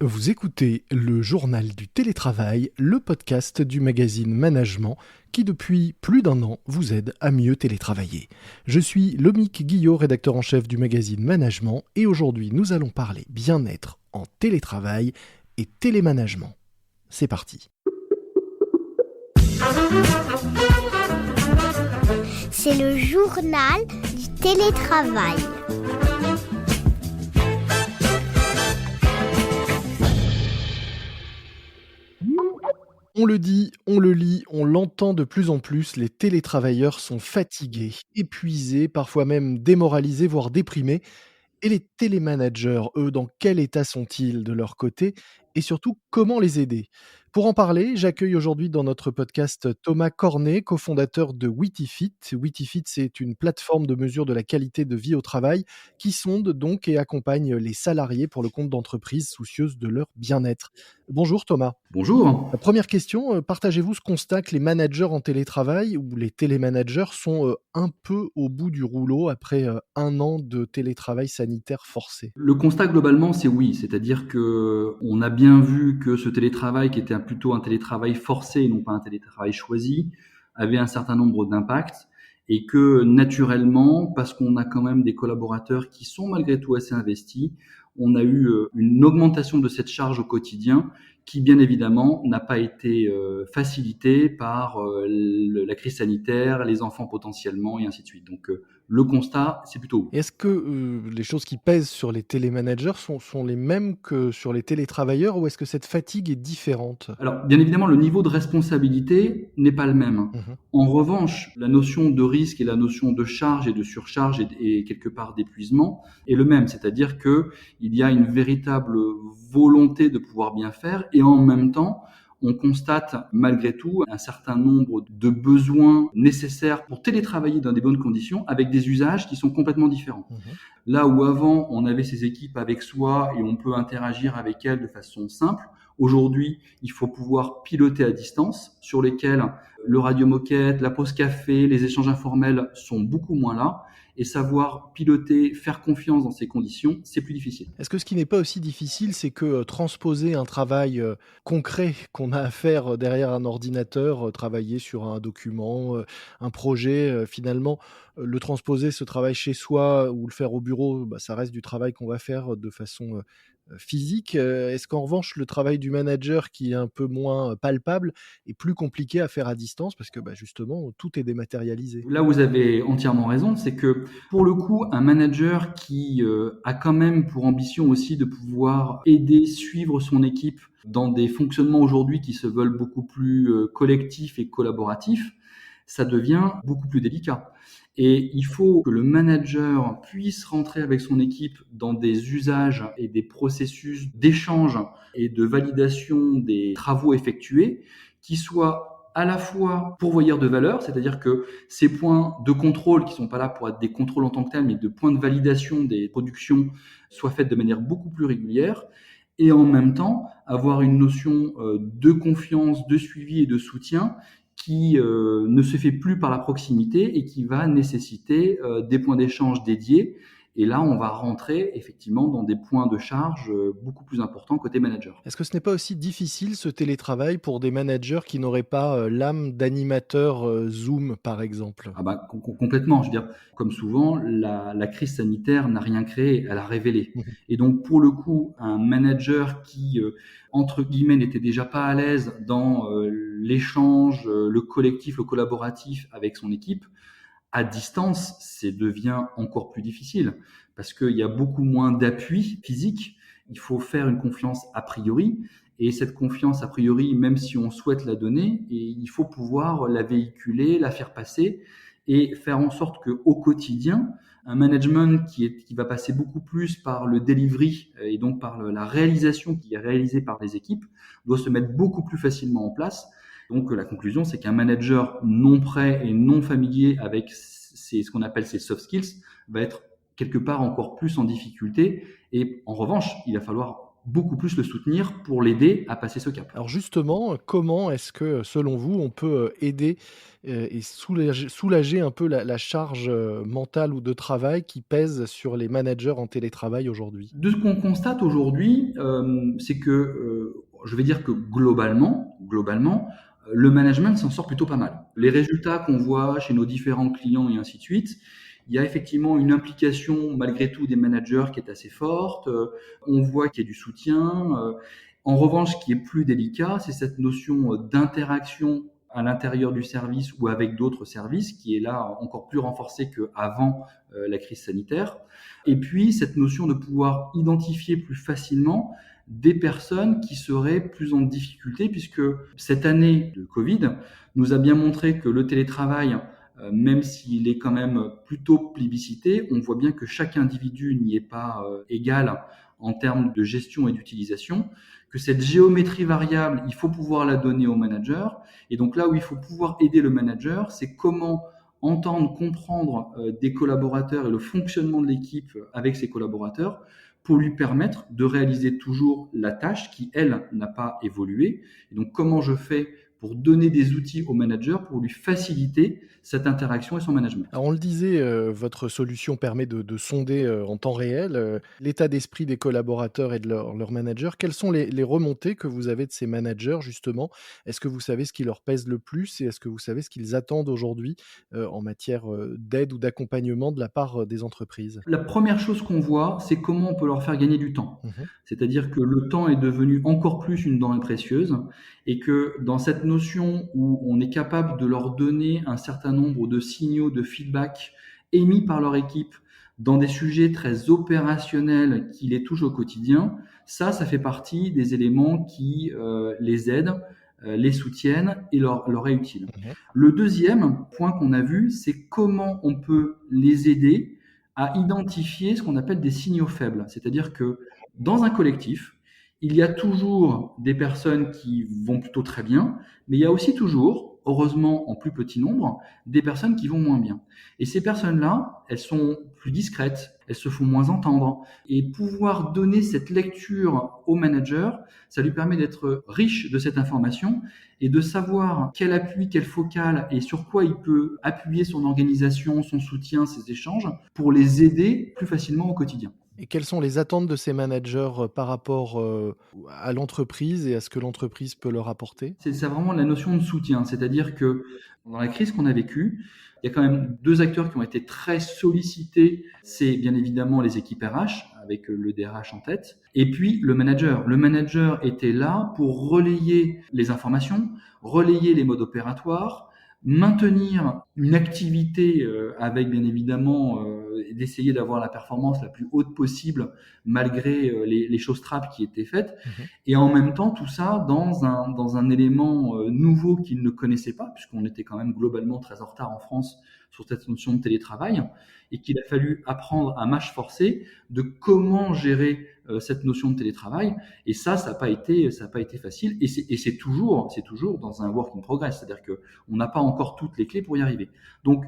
Vous écoutez le journal du télétravail, le podcast du magazine Management qui depuis plus d'1 an vous aide à mieux télétravailler. Je suis Lomique Guillot, rédacteur en chef du magazine Management et aujourd'hui nous allons parler bien-être en télétravail et télémanagement. C'est parti. C'est le journal du télétravail. On le dit, on le lit, on l'entend de plus en plus, les télétravailleurs sont fatigués, épuisés, parfois même démoralisés, voire déprimés. Et les télémanagers, eux, dans quel état sont-ils de leur côté? Et surtout, comment les aider? Pour en parler, j'accueille aujourd'hui dans notre podcast Thomas Cornet, cofondateur de Witifit. Witifit, c'est une plateforme de mesure de la qualité de vie au travail qui sonde donc et accompagne les salariés pour le compte d'entreprises soucieuses de leur bien-être. Bonjour Thomas. Bonjour. La première question, partagez-vous ce constat que les managers en télétravail ou les télémanagers sont, un peu au bout du rouleau après, 1 an de télétravail sanitaire forcé? Le constat globalement, c'est oui, c'est-à-dire que on a bien vu que ce télétravail qui était plutôt un télétravail forcé et non pas un télétravail choisi, avait un certain nombre d'impacts et que naturellement, parce qu'on a quand même des collaborateurs qui sont malgré tout assez investis, on a eu, une augmentation de cette charge au quotidien qui bien évidemment n'a pas été, facilitée par, la crise sanitaire, les enfants potentiellement et ainsi de suite. Donc, le constat, c'est plutôt oui. Est-ce que, les choses qui pèsent sur les télémanagers sont les mêmes que sur les télétravailleurs ou est-ce que cette fatigue est différente? Alors, bien évidemment, le niveau de responsabilité n'est pas le même. Mmh. En revanche, la notion de risque et la notion de charge et de surcharge et quelque part d'épuisement est le même. C'est-à-dire que il y a une véritable volonté de pouvoir bien faire et en même temps, on constate malgré tout un certain nombre de besoins nécessaires pour télétravailler dans des bonnes conditions avec des usages qui sont complètement différents. Mmh. Là où avant, on avait ces équipes avec soi et on peut interagir avec elles de façon simple, aujourd'hui, il faut pouvoir piloter à distance, sur lesquels le radio-moquette, la pause café, les échanges informels sont beaucoup moins là. Et savoir piloter, faire confiance dans ces conditions, c'est plus difficile. Est-ce que ce qui n'est pas aussi difficile, c'est que, transposer un travail, concret qu'on a à faire, derrière un ordinateur, travailler sur un document, un projet, finalement, le transposer ce travail chez soi ou le faire au bureau, bah, ça reste du travail qu'on va faire, de façon, physique. Est-ce qu'en revanche, le travail du manager qui est un peu moins, palpable est plus compliqué à faire à distance parce que, bah, justement, tout est dématérialisé? Là où vous avez entièrement raison, c'est que pour le coup, un manager qui a quand même pour ambition aussi de pouvoir aider, suivre son équipe dans des fonctionnements aujourd'hui qui se veulent beaucoup plus collectifs et collaboratifs, ça devient beaucoup plus délicat. Et il faut que le manager puisse rentrer avec son équipe dans des usages et des processus d'échange et de validation des travaux effectués qui soient à la fois pourvoyeurs de valeur, c'est-à-dire que ces points de contrôle qui sont pas là pour être des contrôles en tant que tels, mais de points de validation des productions soient faits de manière beaucoup plus régulière et en même temps avoir une notion de confiance, de suivi et de soutien qui ne se fait plus par la proximité et qui va nécessiter des points d'échange dédiés. Et là, on va rentrer effectivement dans des points de charge beaucoup plus importants côté manager. Est-ce que ce n'est pas aussi difficile ce télétravail pour des managers qui n'auraient pas, l'âme d'animateur, Zoom par exemple? Ah bah, complètement. Je veux dire, comme souvent, la crise sanitaire n'a rien créé, elle a révélé. Mmh. Et donc, pour le coup, un manager qui, entre guillemets, n'était déjà pas à l'aise dans l'échange, le collectif, le collaboratif avec son équipe, à distance, c'est devient encore plus difficile parce qu'il y a beaucoup moins d'appui physique. Il faut faire une confiance a priori. Et cette confiance a priori, même si on souhaite la donner, et il faut pouvoir la véhiculer, la faire passer et faire en sorte qu'au quotidien, un management qui va passer beaucoup plus par le delivery et donc par la réalisation qui est réalisée par les équipes doit se mettre beaucoup plus facilement en place. Donc la conclusion, c'est qu'un manager non prêt et non familier avec ce qu'on appelle ses soft skills va être quelque part encore plus en difficulté. Et en revanche, il va falloir beaucoup plus le soutenir pour l'aider à passer ce cap. Alors justement, comment est-ce que, selon vous, on peut, aider, et soulager un peu la charge, mentale ou de travail qui pèse sur les managers en télétravail aujourd'hui? De ce qu'on constate aujourd'hui, c'est que, je vais dire que globalement, le management s'en sort plutôt pas mal. Les résultats qu'on voit chez nos différents clients et ainsi de suite, il y a effectivement une implication malgré tout des managers qui est assez forte, on voit qu'il y a du soutien, en revanche, ce qui est plus délicat, c'est cette notion, d'interaction à l'intérieur du service ou avec d'autres services qui est là encore plus renforcée qu'avant, la crise sanitaire. Et puis cette notion de pouvoir identifier plus facilement des personnes qui seraient plus en difficulté puisque cette année de Covid nous a bien montré que le télétravail, même s'il est quand même plutôt plébiscité, on voit bien que chaque individu n'y est pas égal en termes de gestion et d'utilisation, que cette géométrie variable, il faut pouvoir la donner au manager. Et donc là où il faut pouvoir aider le manager, c'est comment entendre, comprendre des collaborateurs et le fonctionnement de l'équipe avec ses collaborateurs pour lui permettre de réaliser toujours la tâche qui, elle, n'a pas évolué. Et donc, comment je fais pour donner des outils au manager pour lui faciliter cette interaction et son management. Alors on le disait, votre solution permet de sonder, en temps réel, l'état d'esprit des collaborateurs et de leurs managers. Quelles sont les remontées que vous avez de ces managers justement? Est-ce que vous savez ce qui leur pèse le plus et est-ce que vous savez ce qu'ils attendent aujourd'hui, en matière, d'aide ou d'accompagnement de la part, des entreprises? La première chose qu'on voit, c'est comment on peut leur faire gagner du temps. Mmh. C'est-à-dire que le temps est devenu encore plus une denrée précieuse et que dans cette notion où on est capable de leur donner un certain nombre de signaux de feedback émis par leur équipe dans des sujets très opérationnels qui les touchent au quotidien, ça fait partie des éléments qui les aident, les soutiennent et leur est utile. Mmh. Le deuxième point qu'on a vu, c'est comment on peut les aider à identifier ce qu'on appelle des signaux faibles. C'est-à-dire que dans un collectif, il y a toujours des personnes qui vont plutôt très bien, mais il y a aussi toujours, heureusement en plus petit nombre, des personnes qui vont moins bien. Et ces personnes-là, elles sont plus discrètes, elles se font moins entendre. Et pouvoir donner cette lecture au manager, ça lui permet d'être riche de cette information et de savoir quel appui, quel focal et sur quoi il peut appuyer son organisation, son soutien, ses échanges pour les aider plus facilement au quotidien. Et quelles sont les attentes de ces managers, par rapport, à l'entreprise et à ce que l'entreprise peut leur apporter? C'est vraiment la notion de soutien, c'est-à-dire que dans la crise qu'on a vécue, il y a quand même 2 acteurs qui ont été très sollicités. C'est bien évidemment les équipes RH, avec le DRH en tête, et puis le manager. Le manager était là pour relayer les informations, relayer les modes opératoires, maintenir une activité avec bien évidemment d'essayer d'avoir la performance la plus haute possible malgré les choses trappes qui étaient faites. Mmh. Et en même temps, tout ça dans un élément nouveau qu'ils ne connaissaient pas, puisqu'on était quand même globalement très en retard en France sur cette notion de télétravail, et qu'il a fallu apprendre à marche forcée de comment gérer cette notion de télétravail. Et ça n'a pas été facile. Et c'est toujours dans un work in progress, c'est-à-dire que on n'a pas encore toutes les clés pour y arriver. Donc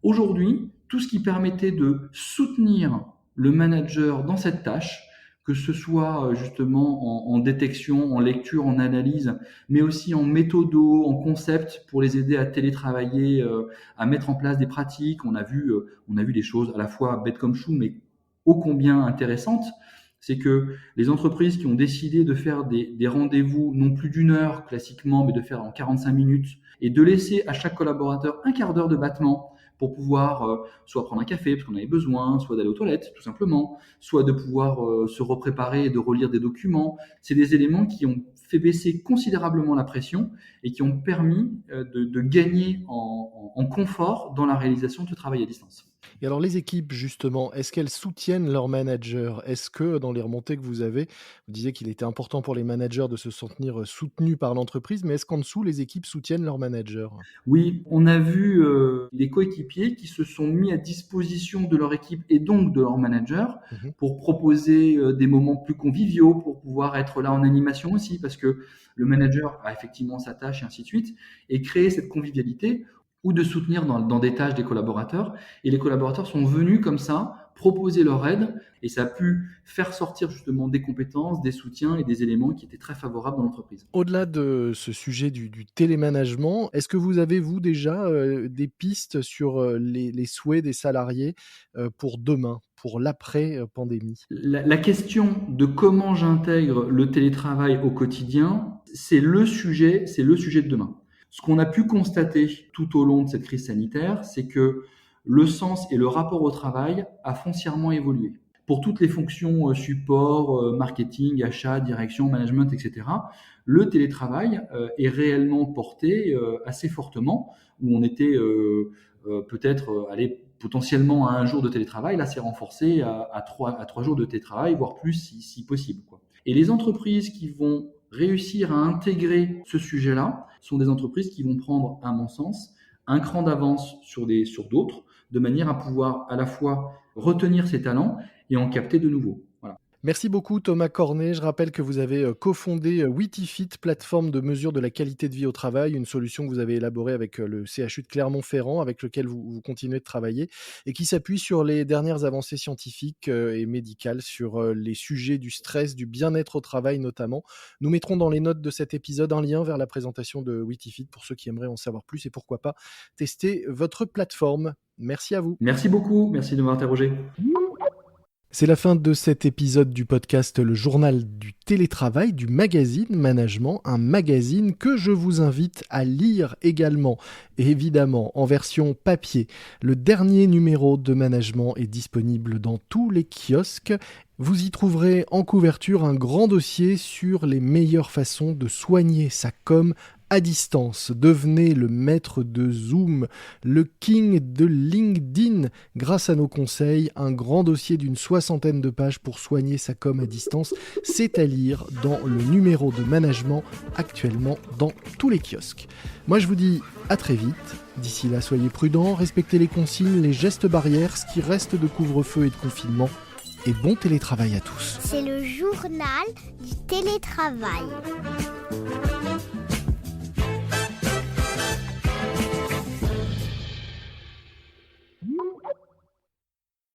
aujourd'hui, tout ce qui permettait de soutenir le manager dans cette tâche, que ce soit justement en détection, en lecture, en analyse, mais aussi en méthodo, en concept pour les aider à télétravailler, à mettre en place des pratiques. On a vu des choses à la fois bêtes comme chou, mais ô combien intéressantes. C'est que les entreprises qui ont décidé de faire des rendez-vous non plus d'une heure classiquement, mais de faire en 45 minutes et de laisser à chaque collaborateur un quart d'heure de battement pour pouvoir soit prendre un café parce qu'on avait besoin, soit d'aller aux toilettes tout simplement, soit de pouvoir se repréparer et de relire des documents. C'est des éléments qui ont fait baisser considérablement la pression et qui ont permis de gagner en confort dans la réalisation de ce travail à distance. Et alors les équipes justement, est-ce qu'elles soutiennent leurs managers? Est-ce que dans les remontées que vous avez, vous disiez qu'il était important pour les managers de se sentir, soutenus par l'entreprise, mais est-ce qu'en dessous les équipes soutiennent leurs managers? Oui, on a vu des coéquipiers qui se sont mis à disposition de leur équipe et donc de leur manager Mmh. pour proposer des moments plus conviviaux, pour pouvoir être là en animation aussi, parce que le manager a effectivement sa tâche et ainsi de suite, et créer cette convivialité ou de soutenir dans des tâches des collaborateurs. Et les collaborateurs sont venus comme ça proposer leur aide et ça a pu faire sortir justement des compétences, des soutiens et des éléments qui étaient très favorables dans l'entreprise. Au-delà de ce sujet du télémanagement, est-ce que vous avez, vous, déjà, des pistes sur, les souhaits des salariés, pour demain, pour l'après, pandémie? La question de comment j'intègre le télétravail au quotidien, c'est le sujet de demain. Ce qu'on a pu constater tout au long de cette crise sanitaire, c'est que le sens et le rapport au travail a foncièrement évolué. Pour toutes les fonctions support, marketing, achat, direction, management, etc., le télétravail est réellement porté assez fortement, où on était peut-être allé potentiellement à un jour de télétravail, là c'est renforcé à 3 jours de télétravail, voire plus si possible, quoi. Et les entreprises qui vont réussir à intégrer ce sujet-là sont des entreprises qui vont prendre, à mon sens, un cran d'avance sur d'autres, de manière à pouvoir à la fois retenir ces talents et en capter de nouveaux. Voilà. Merci beaucoup Thomas Cornet. Je rappelle que vous avez cofondé Witifit, plateforme de mesure de la qualité de vie au travail, une solution que vous avez élaborée avec le CHU de Clermont-Ferrand, avec lequel vous continuez de travailler, et qui s'appuie sur les dernières avancées scientifiques et médicales sur les sujets du stress, du bien-être au travail notamment. Nous mettrons dans les notes de cet épisode un lien vers la présentation de Witifit pour ceux qui aimeraient en savoir plus et pourquoi pas tester votre plateforme. Merci à vous. Merci beaucoup, merci de m'avoir interrogé. C'est la fin de cet épisode du podcast Le Journal du Télétravail du magazine Management, un magazine que je vous invite à lire également, et évidemment en version papier. Le dernier numéro de Management est disponible dans tous les kiosques. Vous y trouverez en couverture un grand dossier sur les meilleures façons de soigner sa com à distance. Devenez le maître de Zoom, le king de LinkedIn. Grâce à nos conseils, un grand dossier d'une 60aine de pages pour soigner sa com à distance, c'est à lire dans le numéro de Management actuellement dans tous les kiosques. Moi je vous dis à très vite. D'ici là, soyez prudents, respectez les consignes, les gestes barrières, ce qui reste de couvre-feu et de confinement. Et bon télétravail à tous. C'est le journal du télétravail.